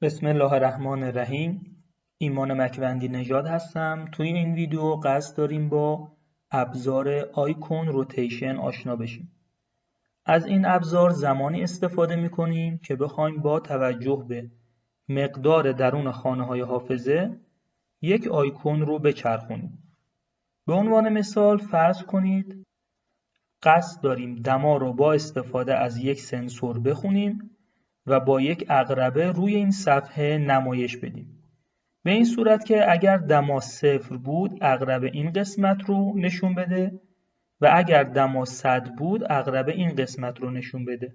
بسم الله الرحمن الرحیم. ایمان مکوندی نژاد هستم. توی این ویدیو قصد داریم با ابزار آیکون روتیشن آشنا بشیم. از این ابزار زمانی استفاده می‌کنیم که بخوایم با توجه به مقدار درون خانه‌های حافظه یک آیکون رو بچرخونیم. به عنوان مثال فرض کنید قصد داریم دما رو با استفاده از یک سنسور بخونیم و با یک عقربه روی این صفحه نمایش بدیم. به این صورت که اگر دما 0 بود عقربه این قسمت رو نشون بده و اگر دما 100 بود عقربه این قسمت رو نشون بده.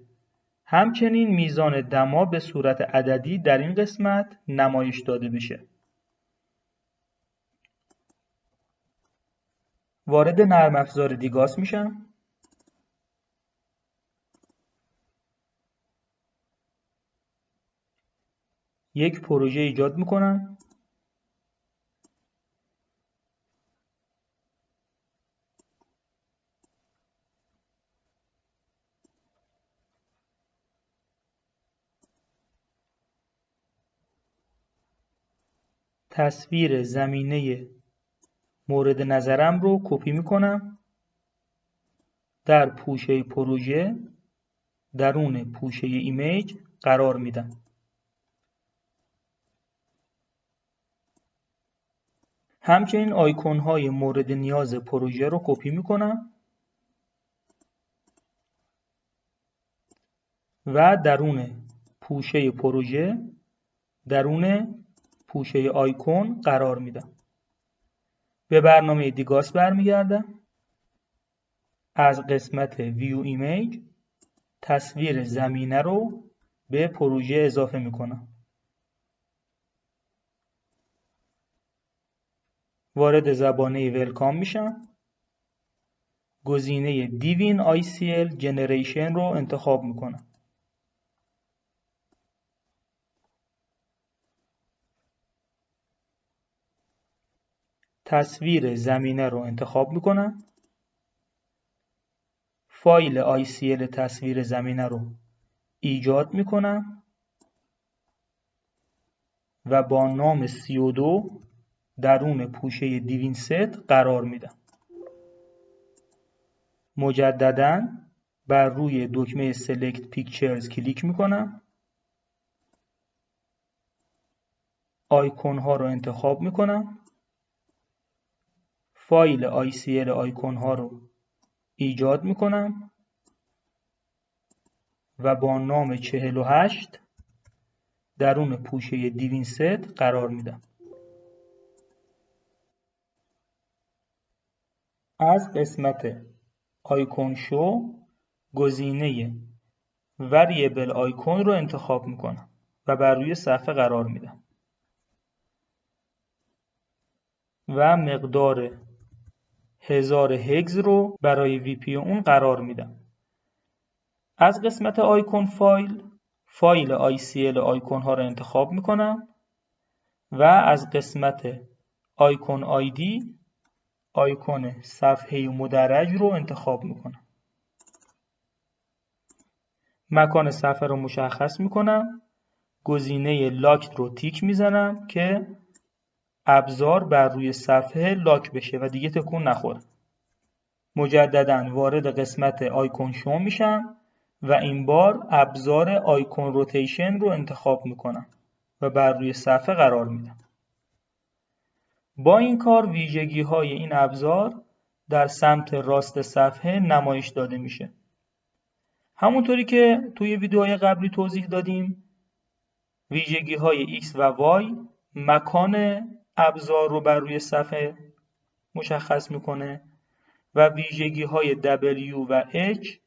همچنین میزان دما به صورت عددی در این قسمت نمایش داده بشه. وارد نرم افزار دیگاس میشم. یک پروژه ایجاد میکنم. تصویر زمینه مورد نظرم رو کپی میکنم. در پوشه پروژه درون پوشه ایمیج قرار میدم. همچنین آیکون های مورد نیاز پروژه رو کپی میکنم و درون پوشه پروژه درون پوشه آیکون قرار میدم. به برنامه دیگاس برمیگردم. از قسمت ویو ایمیج تصویر زمینه رو به پروژه اضافه میکنم. وارد زبانه ولکام میشم. گزینه دیوین ICL جنریشن رو انتخاب میکنم. تصویر زمینه رو انتخاب میکنم. فایل ICL تصویر زمینه رو ایجاد میکنم و با نام 32 درون پوشه دیوین ست قرار میدم. مجدداً بر روی دکمه Select Pictures کلیک میکنم. آیکون ها رو انتخاب میکنم. فایل ICL آیکون ها رو ایجاد میکنم و با نام 48 درون پوشه دیوین ست قرار میدم. از قسمت آیکون شو گزینه وریبل آیکون رو انتخاب میکنم و بر روی صفحه قرار میدم و مقدار 1000 هگز رو برای VP اون قرار میدم. از قسمت آیکون فایل ICL آیکون ها رو انتخاب میکنم و از قسمت آیکون آیدی آیکون صفحه مدرج رو انتخاب میکنم. مکان صفحه رو مشخص میکنم. گزینه لاک رو تیک میزنم که ابزار بر روی صفحه لاک بشه و دیگه تکون نخوره. مجدداً وارد قسمت آیکون شو میشم و این بار ابزار آیکون روتیشن رو انتخاب میکنم و بر روی صفحه قرار میدم. با این کار ویژگی های این ابزار در سمت راست صفحه نمایش داده میشه. همونطوری که توی ویدیوهای قبلی توضیح دادیم ویژگی های X و Y مکان ابزار رو بر روی صفحه مشخص میکنه و ویژگی های W و H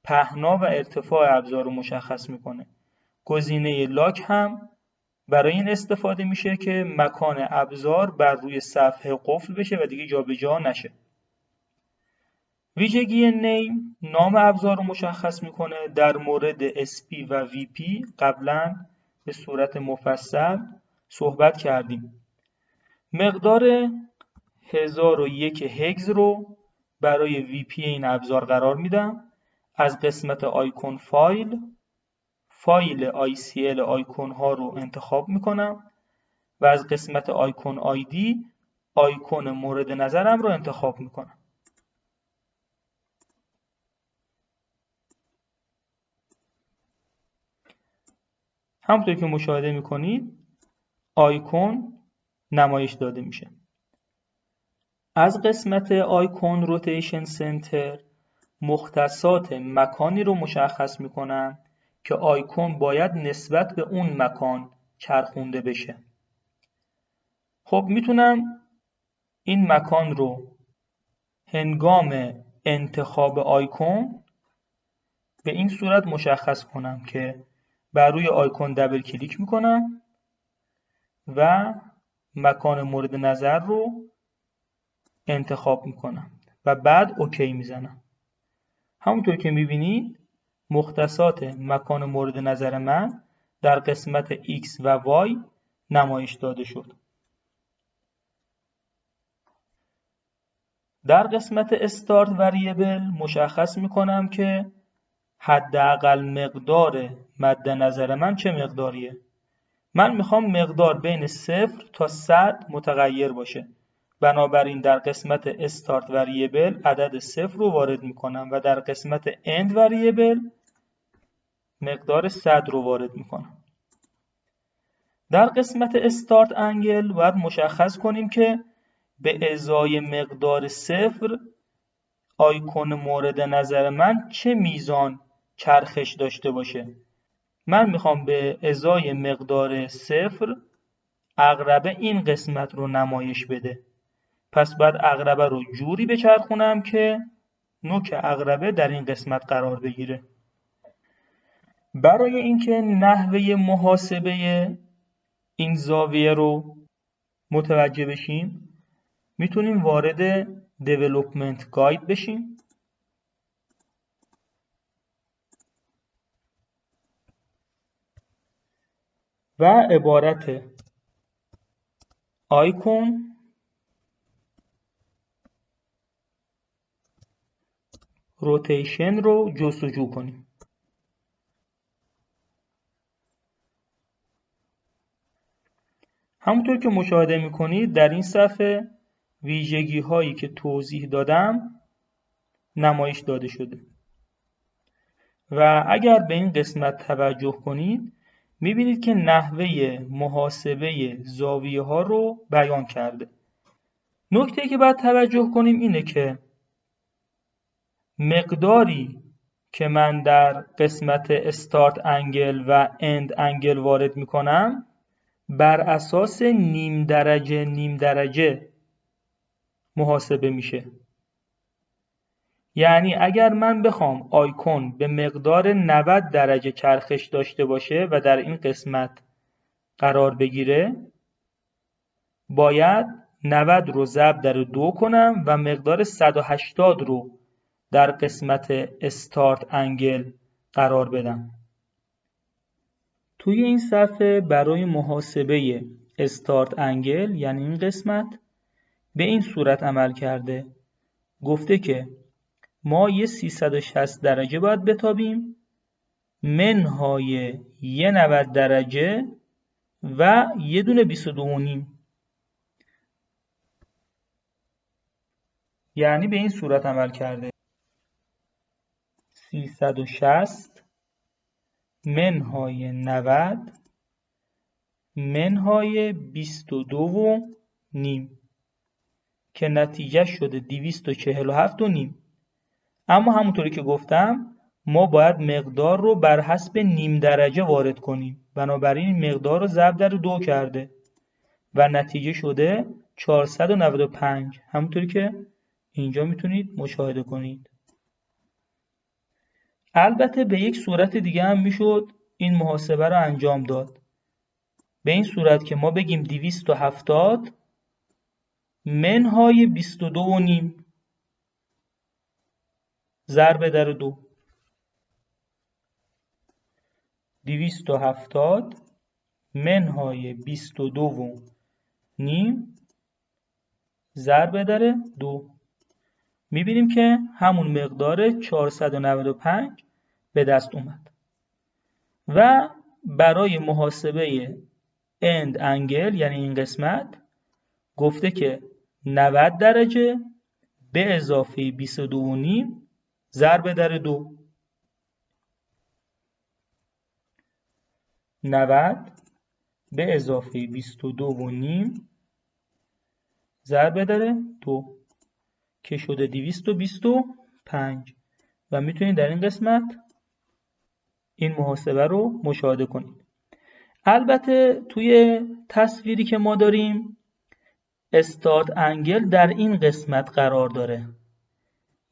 پهنا و ارتفاع ابزار رو مشخص میکنه. گزینه لاک هم برای این استفاده میشه که مکان ابزار بر روی صفحه قفل بشه و دیگه جابجا نشه. ویژگی نیم نام ابزار رو مشخص میکنه. در مورد SP و VP قبلا به صورت مفصل صحبت کردیم. مقدار 1001 هگز رو برای VP این ابزار قرار میدم. از قسمت آیکون فایل ICL آیکون ها رو انتخاب میکنم و از قسمت آیکون آیدی آیکون مورد نظرم رو انتخاب میکنم. همونطور که مشاهده میکنید آیکون نمایش داده میشه. از قسمت آیکون روتیشن سنتر مختصات مکانی رو مشخص میکنم که آیکون باید نسبت به اون مکان چرخونده بشه. خب میتونم این مکان رو هنگام انتخاب آیکون به این صورت مشخص کنم که بر روی آیکون دبل کلیک میکنم و مکان مورد نظر رو انتخاب میکنم و بعد اوکی میزنم. همونطور که میبینید مختصات مکان مورد نظر من در قسمت X و Y نمایش داده شد. در قسمت استارت وریبل مشخص میکنم که حداقل مقدار مد نظر من چه مقداریه. من میخوام مقدار بین 0 تا 100 متغیر باشه. بنابراین در قسمت استارت وریبل عدد 0 رو وارد میکنم و در قسمت اند وریبل مقدار 100 رو وارد میکنم. در قسمت استارت انگل باید مشخص کنیم که به ازای مقدار 0 آیکون مورد نظر من چه میزان چرخش داشته باشه. من میخوام به ازای مقدار 0 عقربه این قسمت رو نمایش بده. پس باید عقربه رو جوری بچرخونم که نوک عقربه در این قسمت قرار بگیره. برای اینکه نحوه محاسبه این زاویه رو متوجه بشیم میتونیم وارد Development Guide بشیم و عبارت آیکون روتیشن رو جستجو کنیم. همونطور که مشاهده میکنید در این صفحه ویژگی هایی که توضیح دادم نمایش داده شده و اگر به این قسمت توجه کنید میبینید که نحوه محاسبه زاویه ها رو بیان کرده. نکته که باید توجه کنیم اینه که مقداری که من در قسمت استارت انگل و اند انگل وارد میکنم بر اساس نیم درجه محاسبه میشه. یعنی اگر من بخوام آیکون به مقدار 90 درجه چرخش داشته باشه و در این قسمت قرار بگیره باید 90 رو ضرب در 2 کنم و مقدار 180 رو در قسمت استارت انگل قرار بدم. توی این صفحه برای محاسبه استارت انگل یعنی این قسمت به این صورت عمل کرده. گفته که ما یه 360 درجه باید بتابیم منهای یه 90 درجه و یه دونه 22.5. یعنی به این صورت عمل کرده 360 منهای 90 منهای 22.5 که نتیجه شده 247.5. اما همونطوری که گفتم ما باید مقدار رو بر حسب نیم درجه وارد کنیم. بنابراین مقدار رو ضرب در 2 کرده و نتیجه شده 495. همونطوری که اینجا میتونید مشاهده کنید. البته به یک صورت دیگه هم میشد این محاسبه رو انجام داد. به این صورت که ما بگیم 270 منهای 22.5 ضرب در 2. 270 منهای 22.5 ضرب در 2. میبینیم که همون مقدار 495 به دست اومد. و برای محاسبه end angle یعنی این قسمت گفته که 90 درجه به اضافه 22.5 ضرب در 2. 90 به اضافه 22.5 ضرب در 2 که شده 225 و میتونید در این قسمت این محاسبه رو مشاهده کنید. البته توی تصویری که ما داریم استارت انگل در این قسمت قرار داره،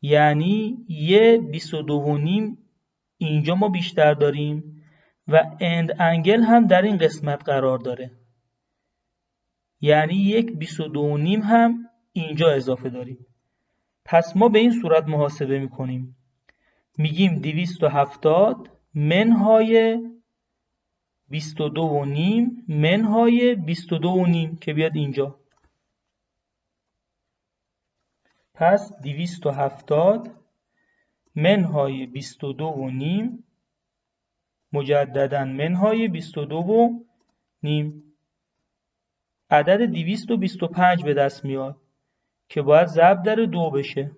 یعنی یه 22.5 اینجا ما بیشتر داریم و اند انگل هم در این قسمت قرار داره، یعنی یک 22.5 هم اینجا اضافه داریم. پس ما به این صورت محاسبه میکنیم، میگیم 270 منهای 22.5 منهای 22.5 که بیاد اینجا. پس 270 منهای 22.5 مجددا منهای 22.5 عدد 225 به دست میاد که باید ضرب در 2 بشه،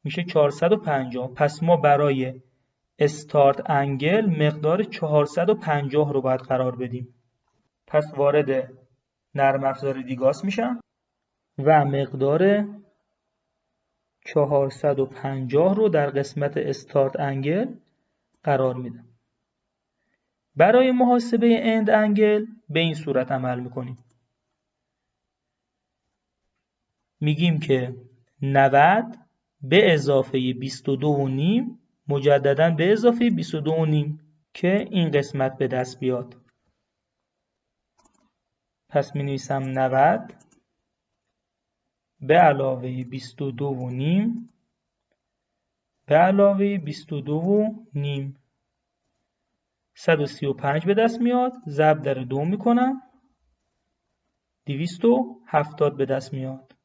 میشه 450. پس ما برای استارت انگل مقدار 450 رو باید قرار بدیم. پس وارد نرم افزار دیگاس میشم و مقدار 450 رو در قسمت استارت انگل قرار میدم. برای محاسبه اند انگل به این صورت عمل میکنیم، میگیم که 90 به اضافه 22.5 مجددا به اضافه 22.5 که این قسمت به دست بیاد. پس می نویسم 90 به علاوه 22.5 به علاوه 22.5 135 به دست میاد، ضرب در 2 میکنم 270 به دست میاد.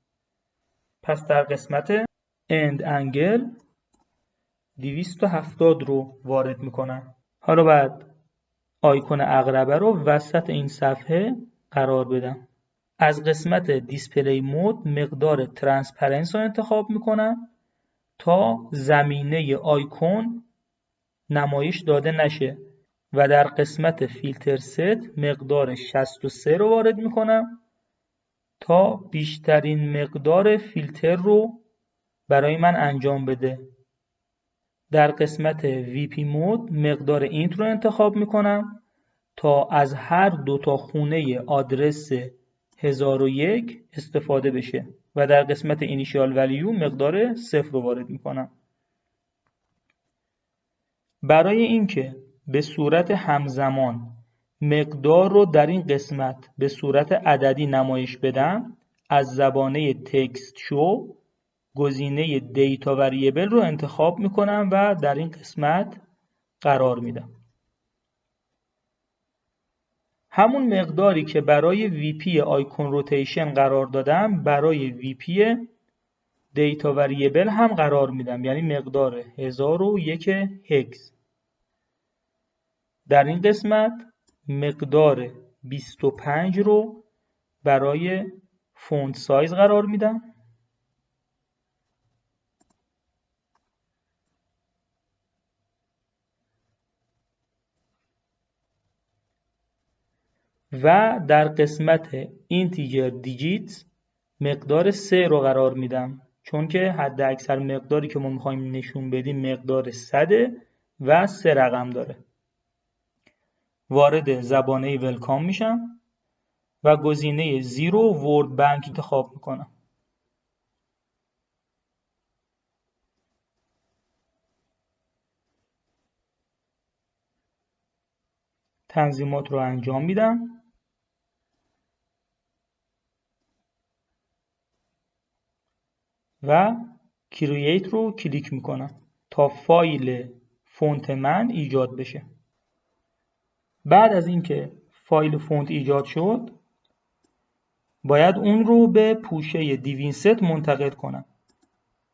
پس در قسمت اند انگل 270 رو وارد میکنم. حالا بعد آیکون عقربه رو وسط این صفحه قرار بدم. از قسمت دیسپلی مود مقدار ترانسپرنس رو انتخاب میکنم تا زمینه آیکون نمایش داده نشه و در قسمت فیلتر ست مقدار 63 رو وارد میکنم تا بیشترین مقدار فیلتر رو برای من انجام بده. در قسمت VP مود مقدار اینت رو انتخاب میکنم تا از هر دو تا خونه آدرس 1001 استفاده بشه و در قسمت اینیشیال ولیو مقدار 0 رو وارد میکنم. برای اینکه به صورت همزمان مقدار رو در این قسمت به صورت عددی نمایش بدم، از زبانه تکست شو گزینه دیتا وریبل رو انتخاب میکنم و در این قسمت قرار میدم. همون مقداری که برای VP آیکون روتیشن قرار دادم برای VP دیتا وریبل هم قرار میدم، یعنی مقدار 1001 هگز. در این قسمت مقدار 25 رو برای فونت سایز قرار میدم و در قسمت اینتیجر دیجیت مقدار 3 رو قرار میدم، چون که حد اکثر مقداری که ما میخوایم نشون بدیم مقدار 100 و 3 رقم داره. وارد زبانه ولکام میشم و گزینه زیرو ورد بانک انتخاب میکنم. تنظیمات رو انجام میدم و کرییت رو کلیک میکنم تا فایل فونت من ایجاد بشه. بعد از اینکه فایل فونت ایجاد شد باید اون رو به پوشه دیوینست منتقل کنم.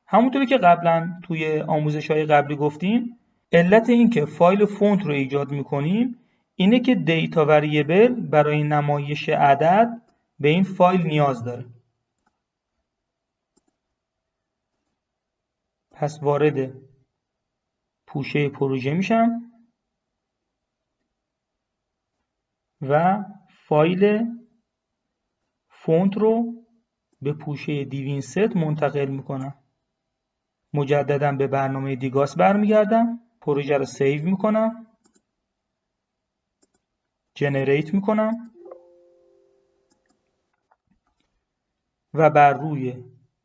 همونطوری که قبلا توی آموزش‌های قبلی گفتیم علت این که فایل فونت رو ایجاد میکنیم اینه که دیتا وریبل برای نمایش عدد به این فایل نیاز داره. پس وارد پوشه پروژه میشم و فایل فونت رو به پوشه دیوین ست منتقل میکنم. مجددا به برنامه دیگاس برمیگردم، پروژه رو سیو میکنم، جنریت میکنم و بر روی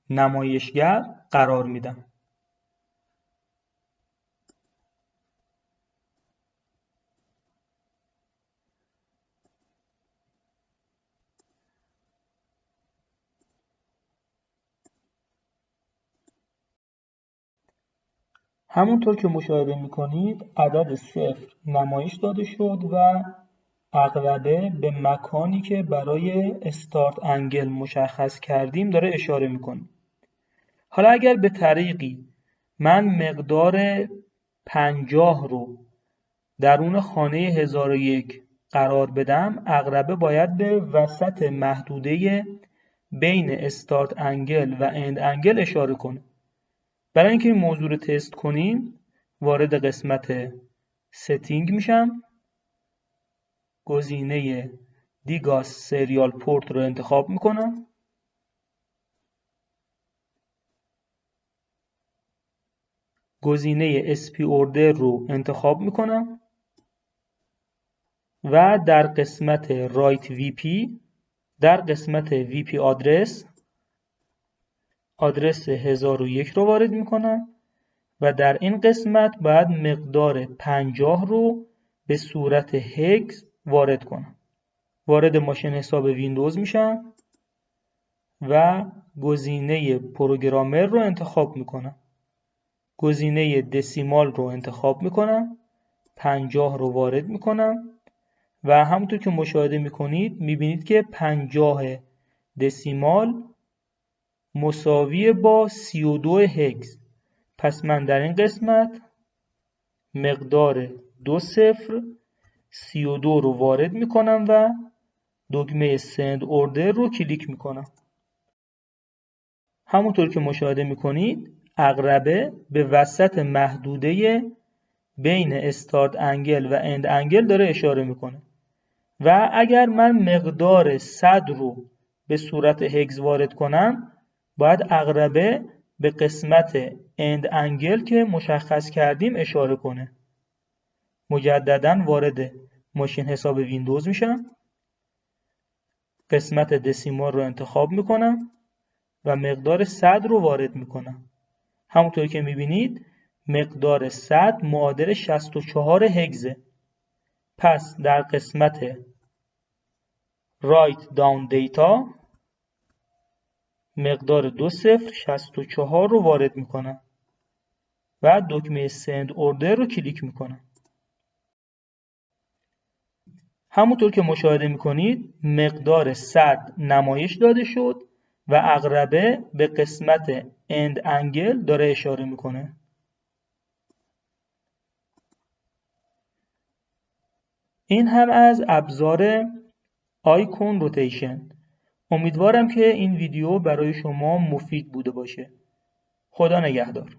نمایشگر قرار میدم. همونطور که مشاهده میکنید عدد 0 نمایش داده شد و عقربه به مکانی که برای استارت انگل مشخص کردیم داره اشاره میکنه. حالا اگر به طریقی من مقدار 50 رو درون خانه 1001 قرار بدم، عقربه باید به وسط محدوده بین استارت انگل و اند انگل اشاره کنه. برای اینکه این موضوع رو تست کنیم وارد قسمت ستینگ میشم، گزینه دیگاس سریال پورت رو انتخاب میکنم، گزینه SP Order رو انتخاب میکنم و در قسمت Write VP در قسمت VP آدرس 1001 رو وارد میکنم و در این قسمت باید مقدار 50 رو به صورت هگز وارد کنم. وارد ماشین حساب ویندوز میشم و گزینه پروگرامر رو انتخاب میکنم. گزینه دسیمال رو انتخاب میکنم، 50 رو وارد میکنم و همونطور که مشاهده میکنید میبینید که 50 دسیمال مساوی با 32 هگز. پس من در این قسمت مقدار 2032 رو وارد میکنم و دکمه سند اوردر رو کلیک میکنم. همونطور که مشاهده میکنید عقربه به وسط محدوده بین استارت انگل و اند انگل داره اشاره میکنه و اگر من مقدار 100 رو به صورت هگز وارد کنم باید عقربه به قسمت اند انگل که مشخص کردیم اشاره کنه. مجددا وارد ماشین حساب ویندوز میشم، قسمت دسیمال رو انتخاب میکنم و مقدار 100 رو وارد میکنم. همونطور که میبینید مقدار 100 معادل 64 هگزه. پس در قسمت Write Down Data مقدار 2064 رو وارد میکنم و دکمه Send Order رو کلیک میکنم. همونطور که مشاهده میکنید مقدار 100 نمایش داده شد و عقربه به قسمت End Angle داره اشاره میکنه. این هم از ابزار آیکون روتیشن. امیدوارم که این ویدیو برای شما مفید بوده باشه. خدا نگهدار.